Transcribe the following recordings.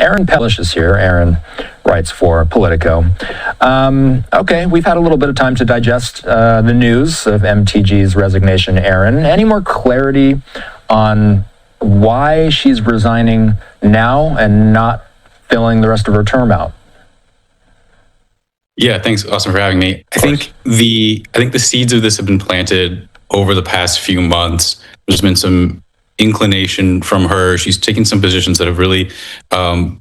Aaron Pellish is here. Aaron writes for Politico. Okay, we've had a little bit of time to digest the news of MTG's resignation. Aaron, any more clarity on why she's resigning now and not filling the rest of her term out? Yeah, thanks, Austin, for having me. I think the seeds of this have been planted over the past few months. There's been some inclination from her. She's taken some positions that have really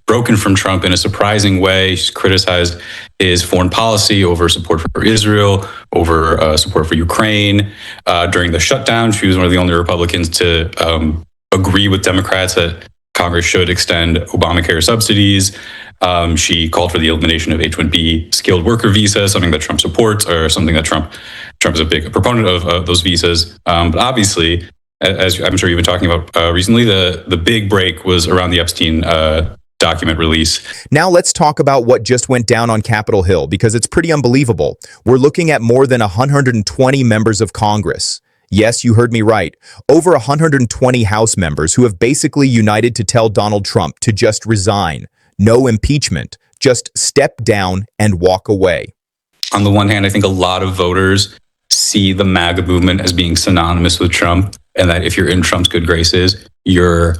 broken from Trump in a surprising way. She's criticized his foreign policy over support for Israel, over support for Ukraine. During the shutdown, she was one of the only Republicans to agree with Democrats that Congress should extend Obamacare subsidies. She called for the elimination of H-1B skilled worker visa, something that Trump supports, or something that Trump is a big proponent of those visas. But obviously, as I'm sure you've been talking about recently, the big break was around the Epstein document release. Now let's talk about what just went down on Capitol Hill, because it's pretty unbelievable. We're looking at more than 120 members of Congress. Yes, you heard me right. Over 120 House members who have basically united to tell Donald Trump to just resign. No impeachment. Just step down and walk away. On the one hand, I think a lot of voters see the MAGA movement as being synonymous with Trump, and that if you're in Trump's good graces, you're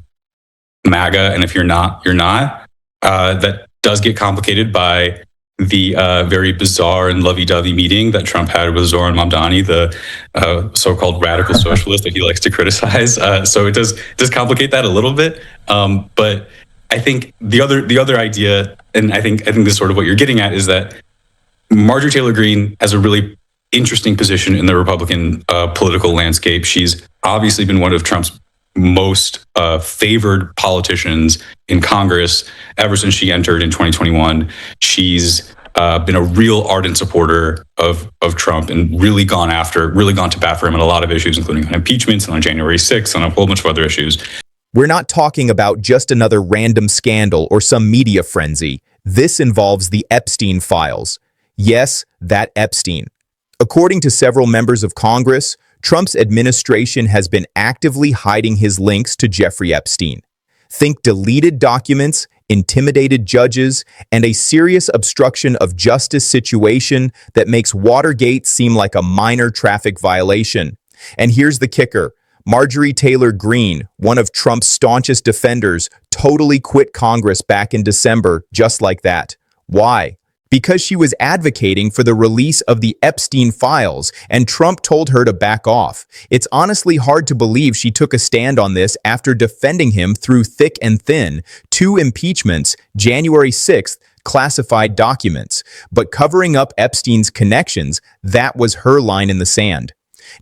MAGA, and if you're not, you're not. That does get complicated by the very bizarre and lovey-dovey meeting that Trump had with Zoran Mamdani, the so-called radical socialist that he likes to criticize. So it does complicate that a little bit. But I think the other idea, and I think this is sort of what you're getting at, is that Marjorie Taylor Greene has a really interesting position in the Republican political landscape. She's obviously been one of Trump's most favored politicians in Congress ever since she entered in 2021. She's been a real ardent supporter of Trump and really gone to bat for him on a lot of issues, including on impeachments and on January 6th and a whole bunch of other issues. We're not talking about just another random scandal or some media frenzy. This involves the Epstein files. Yes, that Epstein. According to several members of Congress, Trump's administration has been actively hiding his links to Jeffrey Epstein. Think deleted documents, intimidated judges, and a serious obstruction of justice situation that makes Watergate seem like a minor traffic violation. And here's the kicker. Marjorie Taylor Greene, one of Trump's staunchest defenders, totally quit Congress back in December just like that. Why? Because she was advocating for the release of the Epstein files, and Trump told her to back off. It's honestly hard to believe she took a stand on this after defending him through thick and thin, 2 impeachments, January 6th, classified documents. But covering up Epstein's connections, that was her line in the sand.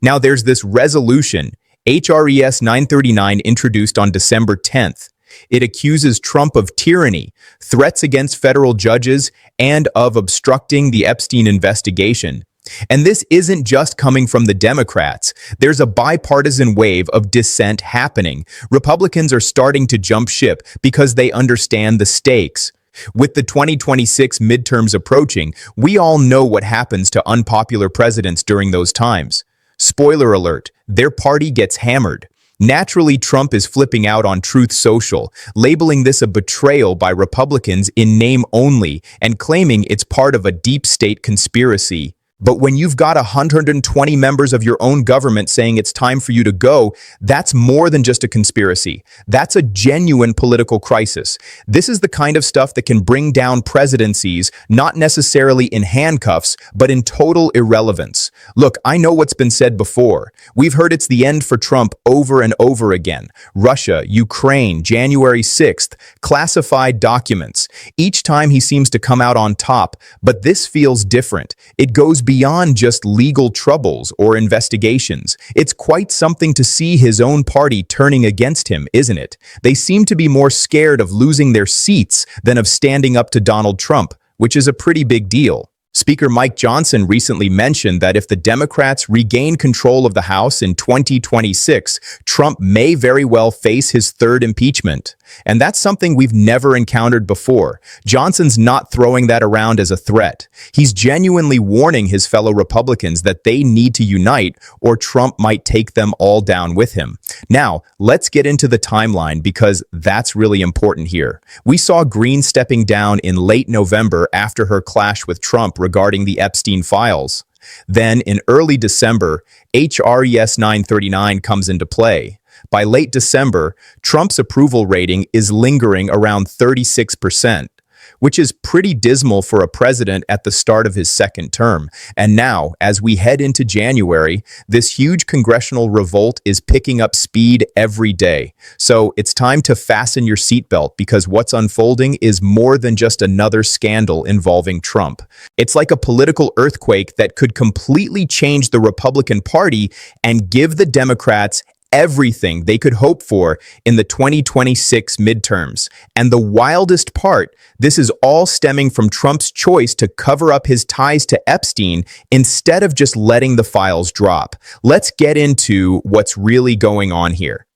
Now there's this resolution, HRES 939, introduced on December 10th. It accuses Trump of tyranny, threats against federal judges, and of obstructing the Epstein investigation. And this isn't just coming from the Democrats. There's a bipartisan wave of dissent happening. Republicans are starting to jump ship because they understand the stakes. With the 2026 midterms approaching, we all know what happens to unpopular presidents during those times. Spoiler alert, their party gets hammered. Naturally, Trump is flipping out on Truth Social, labeling this a betrayal by Republicans in name only and claiming it's part of a deep state conspiracy. But when you've got 120 members of your own government saying it's time for you to go, that's more than just a conspiracy. That's a genuine political crisis. This is the kind of stuff that can bring down presidencies, not necessarily in handcuffs, but in total irrelevance. Look, I know what's been said before. We've heard it's the end for Trump over and over again. Russia, Ukraine, January 6th, classified documents. Each time he seems to come out on top, but this feels different. It goes beyond just legal troubles or investigations. It's quite something to see his own party turning against him, isn't it? They seem to be more scared of losing their seats than of standing up to Donald Trump, which is a pretty big deal. Speaker Mike Johnson recently mentioned that if the Democrats regain control of the House in 2026, Trump may very well face his third impeachment. And that's something we've never encountered before. Johnson's not throwing that around as a threat. He's genuinely warning his fellow Republicans that they need to unite or Trump might take them all down with him. Now, let's get into the timeline because that's really important here. We saw Green stepping down in late November after her clash with Trump regarding the Epstein files. Then, in early December, Res 939 comes into play. By late December, Trump's approval rating is lingering around 36%, which is pretty dismal for a president at the start of his second term. And now, as we head into January, this huge congressional revolt is picking up speed every day. So it's time to fasten your seatbelt because what's unfolding is more than just another scandal involving Trump. It's like a political earthquake that could completely change the Republican Party and give the Democrats everything they could hope for in the 2026 midterms. And the wildest part, this is all stemming from Trump's choice to cover up his ties to Epstein instead of just letting the files drop. Let's get into what's really going on here.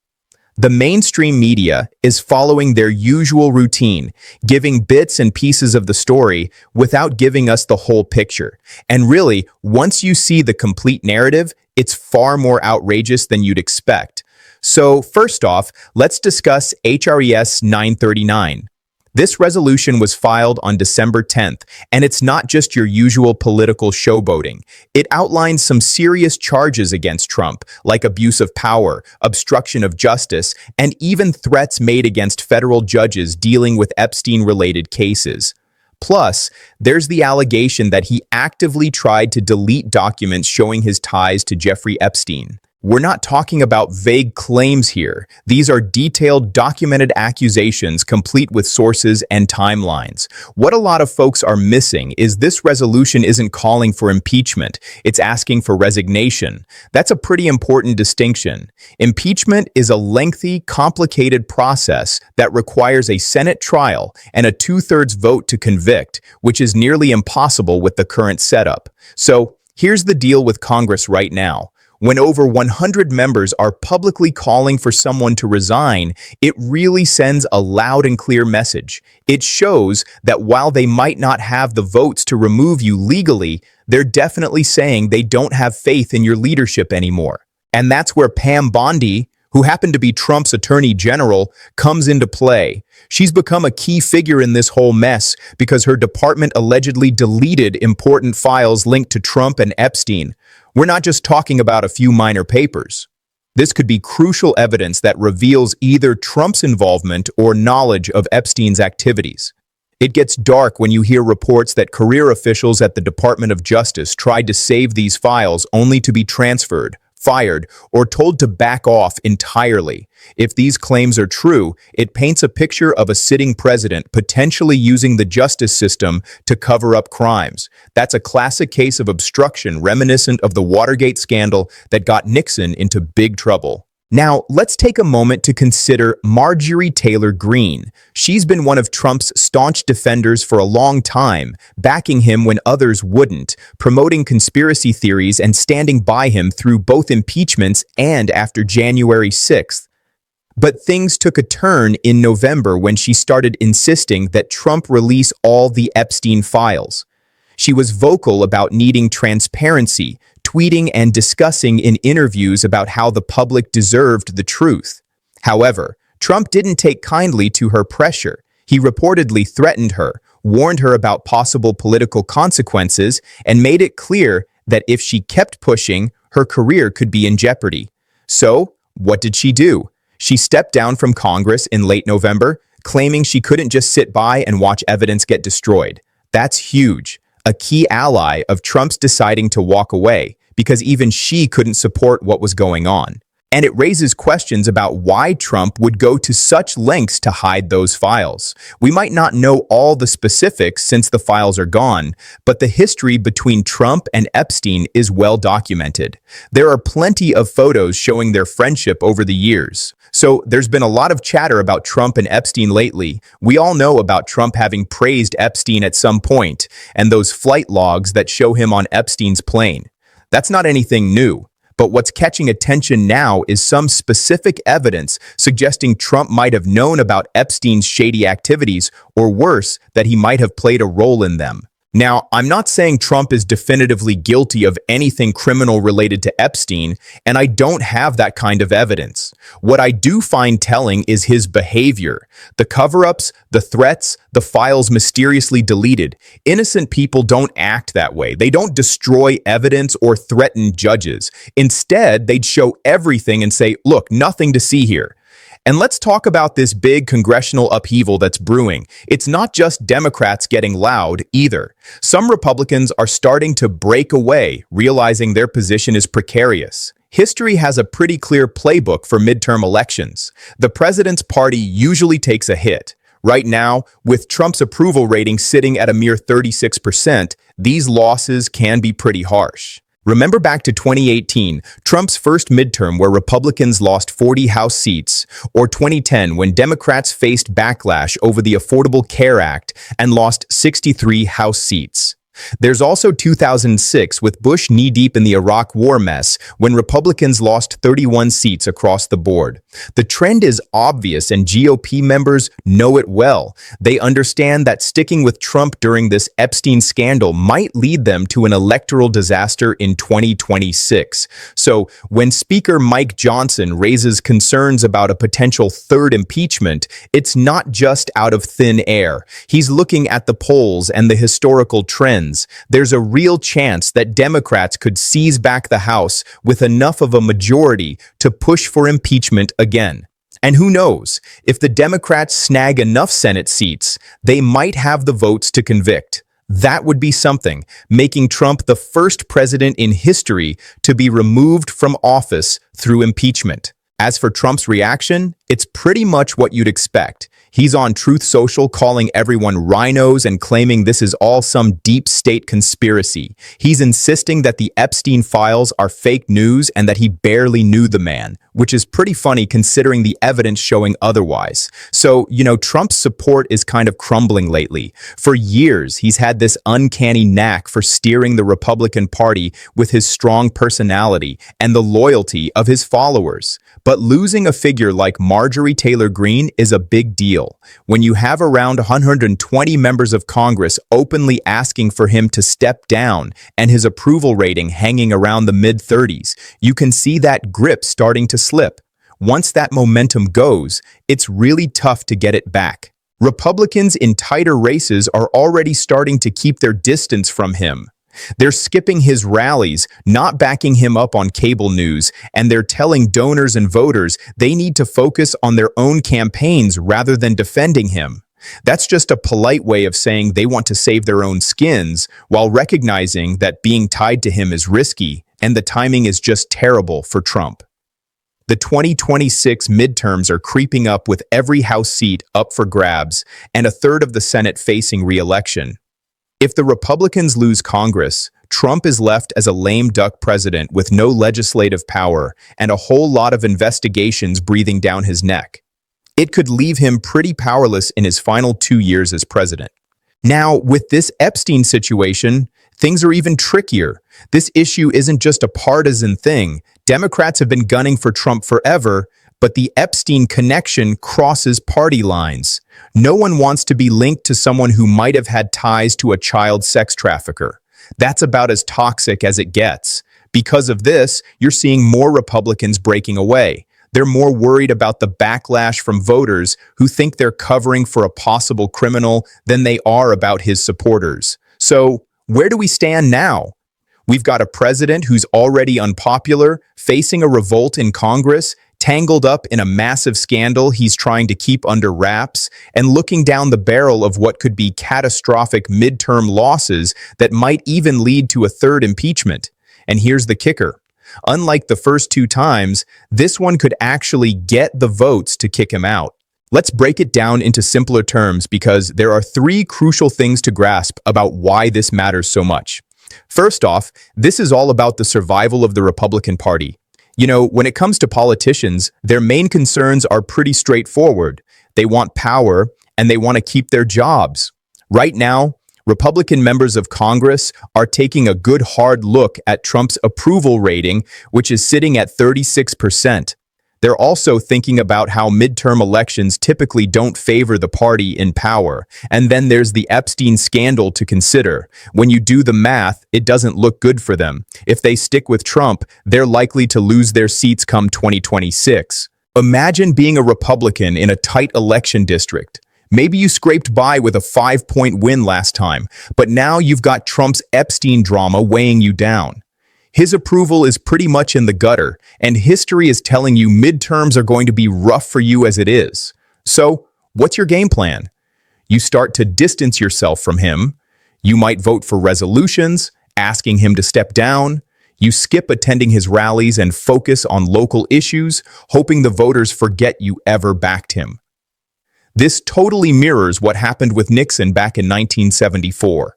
The mainstream media is following their usual routine, giving bits and pieces of the story without giving us the whole picture. And really, once you see the complete narrative, it's far more outrageous than you'd expect. So first off, let's discuss Res 939. This resolution was filed on December 10th, and it's not just your usual political showboating. It outlines some serious charges against Trump, like abuse of power, obstruction of justice, and even threats made against federal judges dealing with Epstein-related cases. Plus, there's the allegation that he actively tried to delete documents showing his ties to Jeffrey Epstein. We're not talking about vague claims here. These are detailed, documented accusations complete with sources and timelines. What a lot of folks are missing is this resolution isn't calling for impeachment. It's asking for resignation. That's a pretty important distinction. Impeachment is a lengthy, complicated process that requires a Senate trial and a two-thirds vote to convict, which is nearly impossible with the current setup. So, here's the deal with Congress right now. When over 100 members are publicly calling for someone to resign, it really sends a loud and clear message. It shows that while they might not have the votes to remove you legally, they're definitely saying they don't have faith in your leadership anymore. And that's where Pam Bondi, who happened to be Trump's attorney general, comes into play. She's become a key figure in this whole mess because her department allegedly deleted important files linked to Trump and Epstein. We're not just talking about a few minor papers. This could be crucial evidence that reveals either Trump's involvement or knowledge of Epstein's activities. It gets dark when you hear reports that career officials at the Department of Justice tried to save these files only to be transferred, fired, or told to back off entirely. If these claims are true, it paints a picture of a sitting president potentially using the justice system to cover up crimes. That's a classic case of obstruction reminiscent of the Watergate scandal that got Nixon into big trouble. Now, let's take a moment to consider Marjorie Taylor Greene. She's been one of Trump's staunch defenders for a long time, backing him when others wouldn't, promoting conspiracy theories and standing by him through both impeachments and after January 6th. But things took a turn in November when she started insisting that Trump release all the Epstein files. She was vocal about needing transparency, tweeting and discussing in interviews about how the public deserved the truth. However, Trump didn't take kindly to her pressure. He reportedly threatened her, warned her about possible political consequences, and made it clear that if she kept pushing, her career could be in jeopardy. So, what did she do? She stepped down from Congress in late November, claiming she couldn't just sit by and watch evidence get destroyed. That's huge. A key ally of Trump's deciding to walk away because even she couldn't support what was going on. And it raises questions about why Trump would go to such lengths to hide those files. We might not know all the specifics since the files are gone, but the history between Trump and Epstein is well documented. There are plenty of photos showing their friendship over the years. So there's been a lot of chatter about Trump and Epstein lately. We all know about Trump having praised Epstein at some point, and those flight logs that show him on Epstein's plane. That's not anything new. But what's catching attention now is some specific evidence suggesting Trump might have known about Epstein's shady activities, or worse, that he might have played a role in them. Now, I'm not saying Trump is definitively guilty of anything criminal related to Epstein, and I don't have that kind of evidence. What I do find telling is his behavior. The cover-ups, the threats, the files mysteriously deleted. Innocent people don't act that way. They don't destroy evidence or threaten judges. Instead, they'd show everything and say, look, nothing to see here. And let's talk about this big congressional upheaval that's brewing. It's not just Democrats getting loud either. Some Republicans are starting to break away, realizing their position is precarious. History has a pretty clear playbook for midterm elections. The president's party usually takes a hit. Right now, with Trump's approval rating sitting at a mere 36%, these losses can be pretty harsh. Remember back to 2018, Trump's first midterm where Republicans lost 40 House seats, or 2010 when Democrats faced backlash over the Affordable Care Act and lost 63 House seats. There's also 2006 with Bush knee-deep in the Iraq war mess when Republicans lost 31 seats across the board. The trend is obvious and GOP members know it well. They understand that sticking with Trump during this Epstein scandal might lead them to an electoral disaster in 2026. So when Speaker Mike Johnson raises concerns about a potential third impeachment, it's not just out of thin air. He's looking at the polls and the historical trends. There's a real chance that Democrats could seize back the House with enough of a majority to push for impeachment again. And who knows, if the Democrats snag enough Senate seats, they might have the votes to convict. That would be something, making Trump the first president in history to be removed from office through impeachment. As for Trump's reaction, it's pretty much what you'd expect. He's on Truth Social calling everyone rhinos and claiming this is all some deep state conspiracy. He's insisting that the Epstein files are fake news and that he barely knew the man, which is pretty funny considering the evidence showing otherwise. So, Trump's support is kind of crumbling lately. For years, he's had this uncanny knack for steering the Republican Party with his strong personality and the loyalty of his followers. But losing a figure like Marjorie Taylor Greene is a big deal. When you have around 120 members of Congress openly asking for him to step down and his approval rating hanging around the mid-30s, you can see that grip starting to slip. Once that momentum goes, it's really tough to get it back. Republicans in tighter races are already starting to keep their distance from him. They're skipping his rallies, not backing him up on cable news, and they're telling donors and voters they need to focus on their own campaigns rather than defending him. That's just a polite way of saying they want to save their own skins while recognizing that being tied to him is risky and the timing is just terrible for Trump. The 2026 midterms are creeping up with every House seat up for grabs and a third of the Senate facing re-election. If the Republicans lose Congress, Trump is left as a lame duck president with no legislative power and a whole lot of investigations breathing down his neck. It could leave him pretty powerless in his final 2 years as president. Now, with this Epstein situation, things are even trickier. This issue isn't just a partisan thing. Democrats have been gunning for Trump forever, but the Epstein connection crosses party lines. No one wants to be linked to someone who might have had ties to a child sex trafficker. That's about as toxic as it gets. Because of this, you're seeing more Republicans breaking away. They're more worried about the backlash from voters who think they're covering for a possible criminal than they are about his supporters. So, where do we stand now? We've got a president who's already unpopular, facing a revolt in Congress, tangled up in a massive scandal he's trying to keep under wraps, and looking down the barrel of what could be catastrophic midterm losses that might even lead to a third impeachment. And here's the kicker. Unlike the first two times, this one could actually get the votes to kick him out. Let's break it down into simpler terms because there are three crucial things to grasp about why this matters so much. First off, this is all about the survival of the Republican Party. You know, when it comes to politicians, their main concerns are pretty straightforward. They want power and they want to keep their jobs. Right now, Republican members of Congress are taking a good hard look at Trump's approval rating, which is sitting at 36%. They're also thinking about how midterm elections typically don't favor the party in power. And then there's the Epstein scandal to consider. When you do the math, it doesn't look good for them. If they stick with Trump, they're likely to lose their seats come 2026. Imagine being a Republican in a tight election district. Maybe you scraped by with a 5-point win last time, but now you've got Trump's Epstein drama weighing you down. His approval is pretty much in the gutter, and history is telling you midterms are going to be rough for you as it is. So, what's your game plan? You start to distance yourself from him. You might vote for resolutions, asking him to step down. You skip attending his rallies and focus on local issues, hoping the voters forget you ever backed him. This totally mirrors what happened with Nixon back in 1974.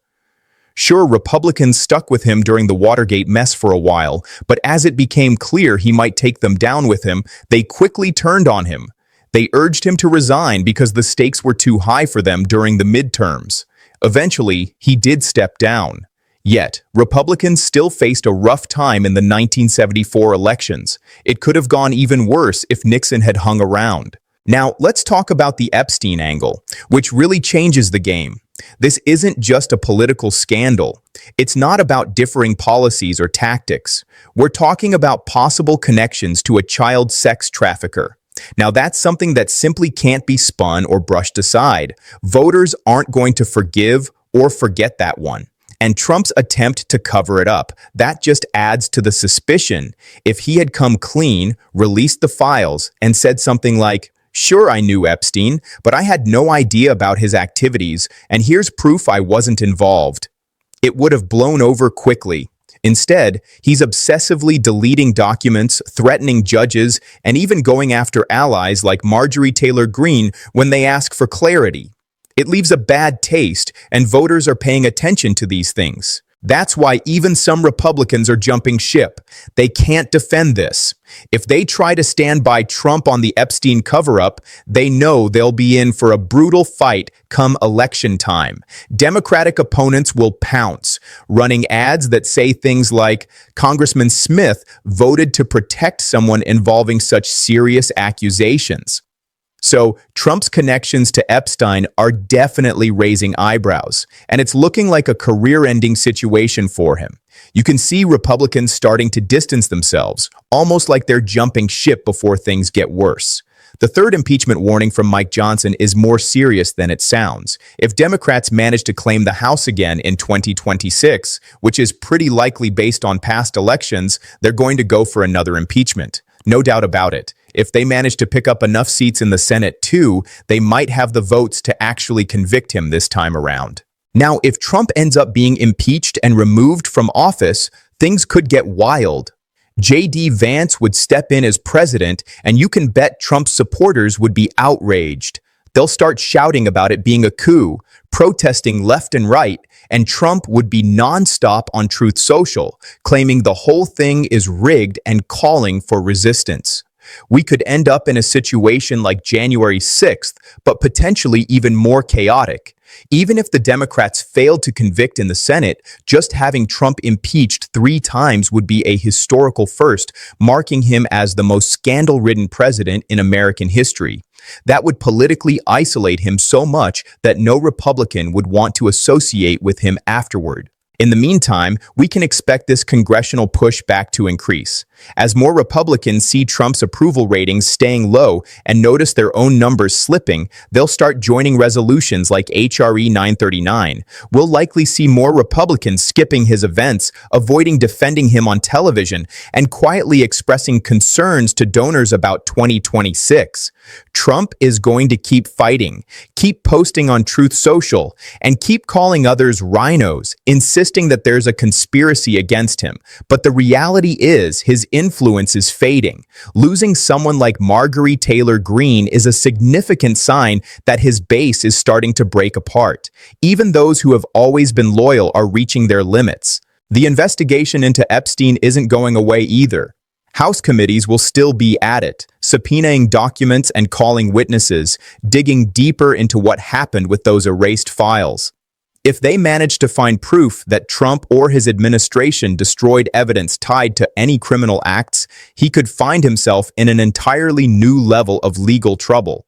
Sure, Republicans stuck with him during the Watergate mess for a while, but as it became clear he might take them down with him, they quickly turned on him. They urged him to resign because the stakes were too high for them during the midterms. Eventually, he did step down. Yet, Republicans still faced a rough time in the 1974 elections. It could have gone even worse if Nixon had hung around. Now, let's talk about the Epstein angle, which really changes the game. This isn't just a political scandal. It's not about differing policies or tactics. We're talking about possible connections to a child sex trafficker. Now, that's something that simply can't be spun or brushed aside. Voters aren't going to forgive or forget that one. And Trump's attempt to cover it up, that just adds to the suspicion. If he had come clean, released the files, and said something like, "Sure, I knew Epstein, but I had no idea about his activities, and here's proof I wasn't involved," it would have blown over quickly. Instead, he's obsessively deleting documents, threatening judges, and even going after allies like Marjorie Taylor Greene when they ask for clarity. It leaves a bad taste, and voters are paying attention to these things. That's why even some Republicans are jumping ship. They can't defend this. If they try to stand by Trump on the Epstein cover-up, they know they'll be in for a brutal fight come election time. Democratic opponents will pounce, running ads that say things like, "Congressman Smith voted to protect someone involving such serious accusations." So, Trump's connections to Epstein are definitely raising eyebrows, and it's looking like a career-ending situation for him. You can see Republicans starting to distance themselves, almost like they're jumping ship before things get worse. The third impeachment warning from Mike Johnson is more serious than it sounds. If Democrats manage to claim the House again in 2026, which is pretty likely based on past elections, they're going to go for another impeachment. No doubt about it. If they manage to pick up enough seats in the Senate too, they might have the votes to actually convict him this time around. Now, if Trump ends up being impeached and removed from office, things could get wild. J.D. Vance would step in as president, and you can bet Trump's supporters would be outraged. They'll start shouting about it being a coup, protesting left and right, and Trump would be nonstop on Truth Social, claiming the whole thing is rigged and calling for resistance. We could end up in a situation like January 6th, but potentially even more chaotic. Even if the Democrats failed to convict in the Senate, just having Trump impeached 3 times would be a historical first, marking him as the most scandal-ridden president in American history. That would politically isolate him so much that no Republican would want to associate with him afterward. In the meantime, we can expect this congressional pushback to increase. As more Republicans see Trump's approval ratings staying low and notice their own numbers slipping, they'll start joining resolutions like HRE 939. We'll likely see more Republicans skipping his events, avoiding defending him on television, and quietly expressing concerns to donors about 2026. Trump is going to keep fighting, keep posting on Truth Social, and keep calling others rhinos, insisting that there's a conspiracy against him. But the reality is, his influence is fading. Losing someone like Marjorie Taylor Greene is a significant sign that his base is starting to break apart. Even those who have always been loyal are reaching their limits. The investigation into Epstein isn't going away either. House committees will still be at it, subpoenaing documents and calling witnesses, digging deeper into what happened with those erased files. If they manage to find proof that Trump or his administration destroyed evidence tied to any criminal acts, he could find himself in an entirely new level of legal trouble.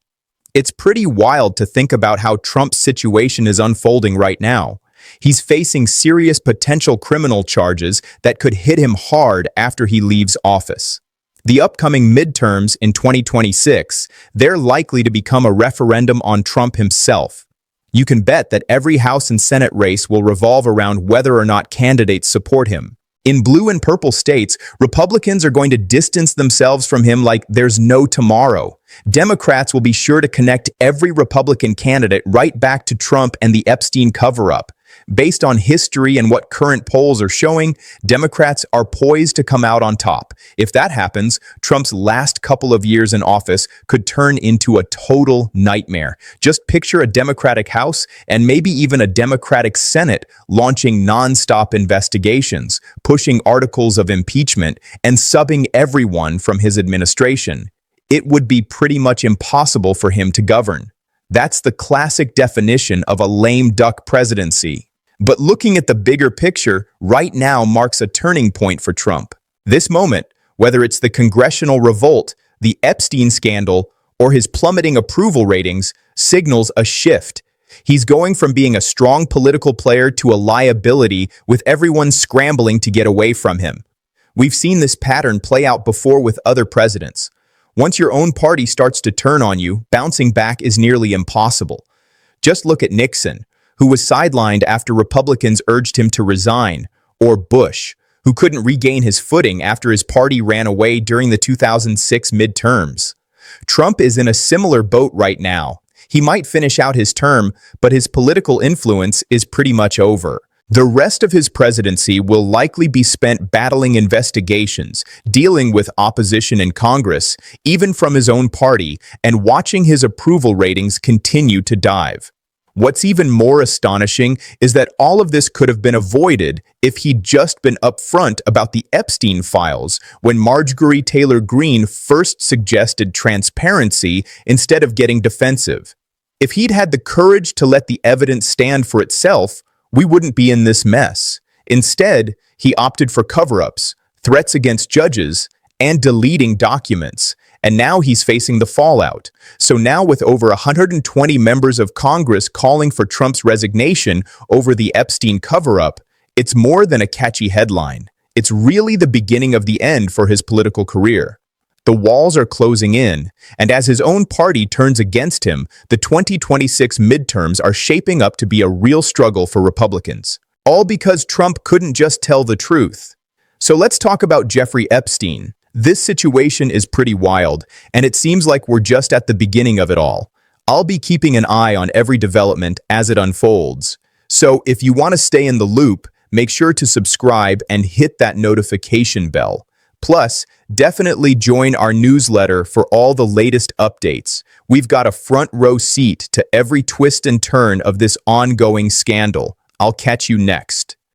It's pretty wild to think about how Trump's situation is unfolding right now. He's facing serious potential criminal charges that could hit him hard after he leaves office. The upcoming midterms in 2026, they're likely to become a referendum on Trump himself. You can bet that every House and Senate race will revolve around whether or not candidates support him. In blue and purple states, Republicans are going to distance themselves from him like there's no tomorrow. Democrats will be sure to connect every Republican candidate right back to Trump and the Epstein cover-up. Based on history and what current polls are showing, Democrats are poised to come out on top. If that happens, Trump's last couple of years in office could turn into a total nightmare. Just picture a Democratic House and maybe even a Democratic Senate launching non-stop investigations, pushing articles of impeachment, and subbing everyone from his administration. It would be pretty much impossible for him to govern. That's the classic definition of a lame duck presidency. But looking at the bigger picture, right now marks a turning point for Trump. This moment, whether it's the congressional revolt, the Epstein scandal, or his plummeting approval ratings, signals a shift. He's going from being a strong political player to a liability, with everyone scrambling to get away from him. We've seen this pattern play out before with other presidents. Once your own party starts to turn on you, bouncing back is nearly impossible. Just look at Nixon, who was sidelined after Republicans urged him to resign, or Bush, who couldn't regain his footing after his party ran away during the 2006 midterms. Trump is in a similar boat right now. He might finish out his term, but his political influence is pretty much over. The rest of his presidency will likely be spent battling investigations, dealing with opposition in Congress, even from his own party, and watching his approval ratings continue to dive. What's even more astonishing is that all of this could have been avoided if he'd just been upfront about the Epstein files when Marjorie Taylor Greene first suggested transparency instead of getting defensive. If he'd had the courage to let the evidence stand for itself, we wouldn't be in this mess. Instead, he opted for cover-ups, threats against judges, and deleting documents. And now he's facing the fallout. So now with over 120 members of Congress calling for Trump's resignation over the Epstein cover-up, it's more than a catchy headline. It's really the beginning of the end for his political career. The walls are closing in, and as his own party turns against him, the 2026 midterms are shaping up to be a real struggle for Republicans. All because Trump couldn't just tell the truth. So let's talk about Jeffrey Epstein. This situation is pretty wild, and it seems like we're just at the beginning of it all. I'll be keeping an eye on every development as it unfolds. So if you want to stay in the loop, make sure to subscribe and hit that notification bell. Plus, definitely join our newsletter for all the latest updates. We've got a front row seat to every twist and turn of this ongoing scandal. I'll catch you next.